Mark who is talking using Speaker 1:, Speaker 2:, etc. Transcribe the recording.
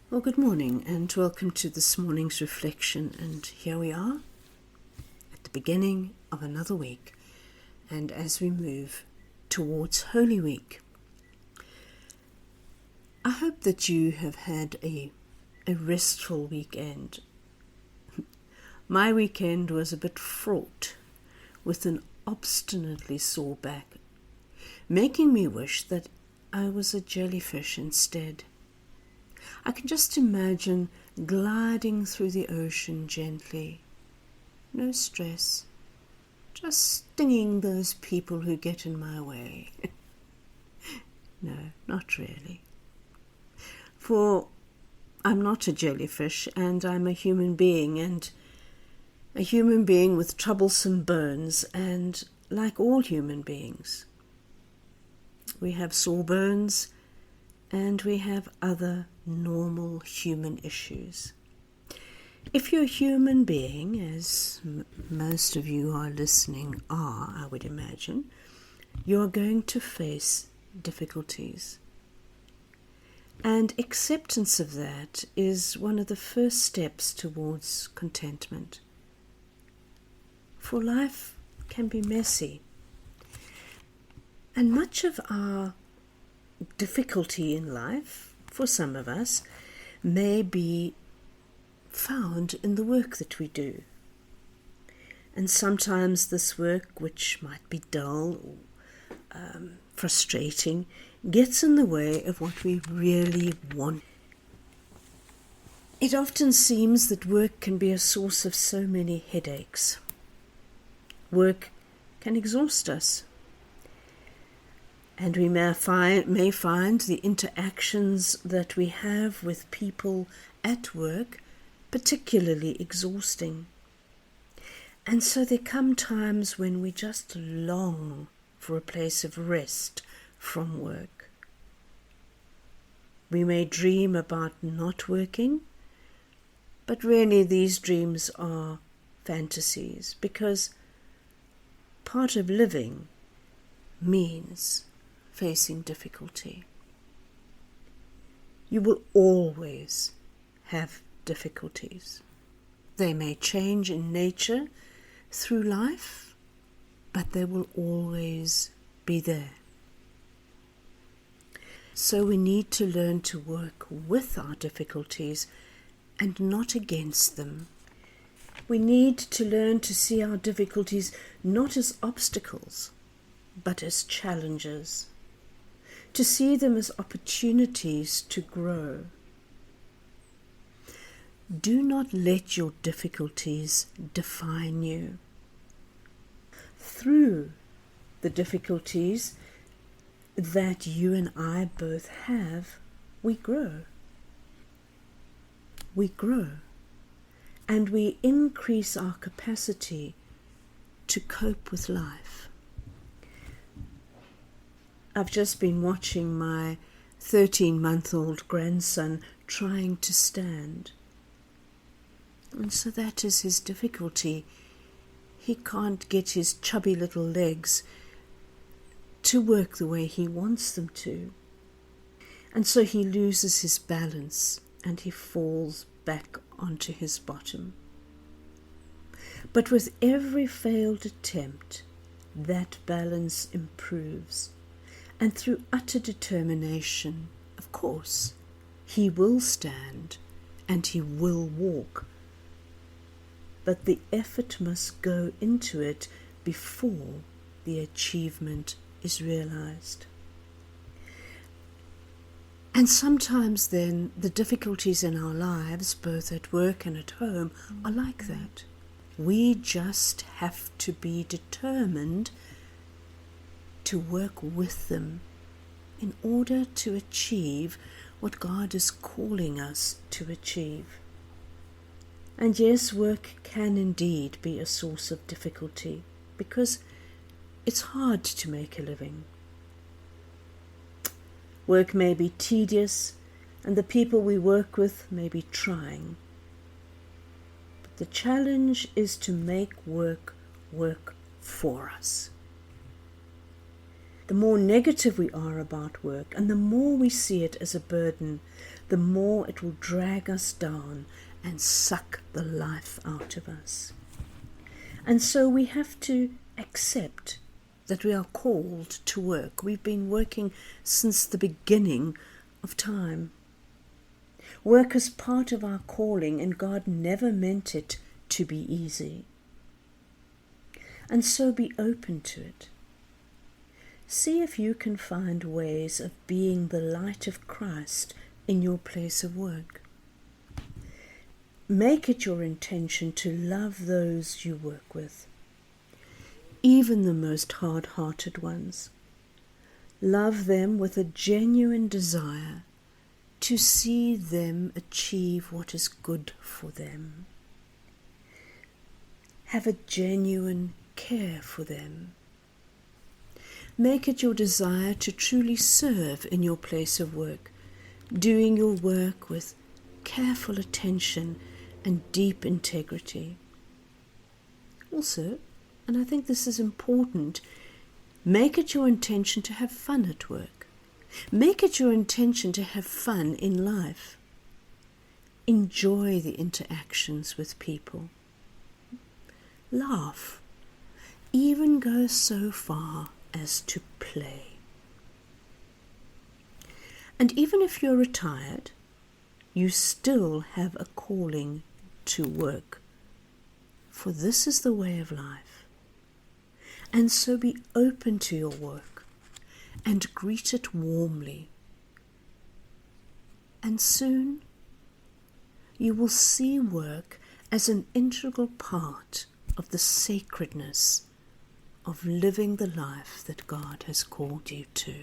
Speaker 1: Well, good morning and welcome to this morning's reflection. And here we are at the beginning of another week. And as we move towards Holy Week, I hope that you have had a restful weekend. My weekend was a bit fraught with an obstinately sore back, making me wish that I was a jellyfish instead. I can just imagine gliding through the ocean gently. No stress, just stinging those people who get in my way. No, not really. For I'm not a jellyfish, and I'm a human being, and a human being with troublesome bones, and like all human beings, we have sore bones and we have other normal human issues. If you're a human being, as most of you are listening are, I would imagine, you are going to face difficulties. And acceptance of that is one of the first steps towards contentment. For life can be messy. And much of our difficulty in life, for some of us, may be found in the work that we do. And sometimes this work, which might be dull or frustrating, gets in the way of what we really want. It often seems that work can be a source of so many headaches. Work can exhaust us. And we may find the interactions that we have with people at work particularly exhausting. And so there come times when we just long for a place of rest from work. We may dream about not working, but really these dreams are fantasies, because part of living means facing difficulty. You will always have difficulties. They may change in nature through life, but they will always be there. So we need to learn to work with our difficulties and not against them. We need to learn to see our difficulties not as obstacles, but as challenges. To see them as opportunities to grow. Do not let your difficulties define you. Through the difficulties that you and I both have, we grow. We grow, and we increase our capacity to cope with life. I've just been watching my 13-month-old grandson trying to stand. And so that is his difficulty. He can't get his chubby little legs to work the way he wants them to. And so he loses his balance and he falls back onto his bottom. But with every failed attempt, that balance improves. And through utter determination, of course, he will stand and he will walk. But the effort must go into it before the achievement is realized. And sometimes then the difficulties in our lives, both at work and at home, are like that. We just have to be determined to work with them in order to achieve what God is calling us to achieve. And yes, work can indeed be a source of difficulty because it's hard to make a living. Work may be tedious and the people we work with may be trying. But the challenge is to make work work for us. The more negative we are about work and the more we see it as a burden, the more it will drag us down and suck the life out of us. And so we have to accept that we are called to work. We've been working since the beginning of time. Work is part of our calling, and God never meant it to be easy. And so be open to it. See if you can find ways of being the light of Christ in your place of work. Make it your intention to love those you work with, even the most hard-hearted ones. Love them with a genuine desire to see them achieve what is good for them. Have a genuine care for them. Make it your desire to truly serve in your place of work, doing your work with careful attention and deep integrity. Also, and I think this is important, make it your intention to have fun at work. Make it your intention to have fun in life. Enjoy the interactions with people. Laugh. Even go so far as to play. And even if you're retired, you still have a calling to work. For this is the way of life. And so be open to your work and greet it warmly. And soon you will see work as an integral part of the sacredness of living the life that God has called you to.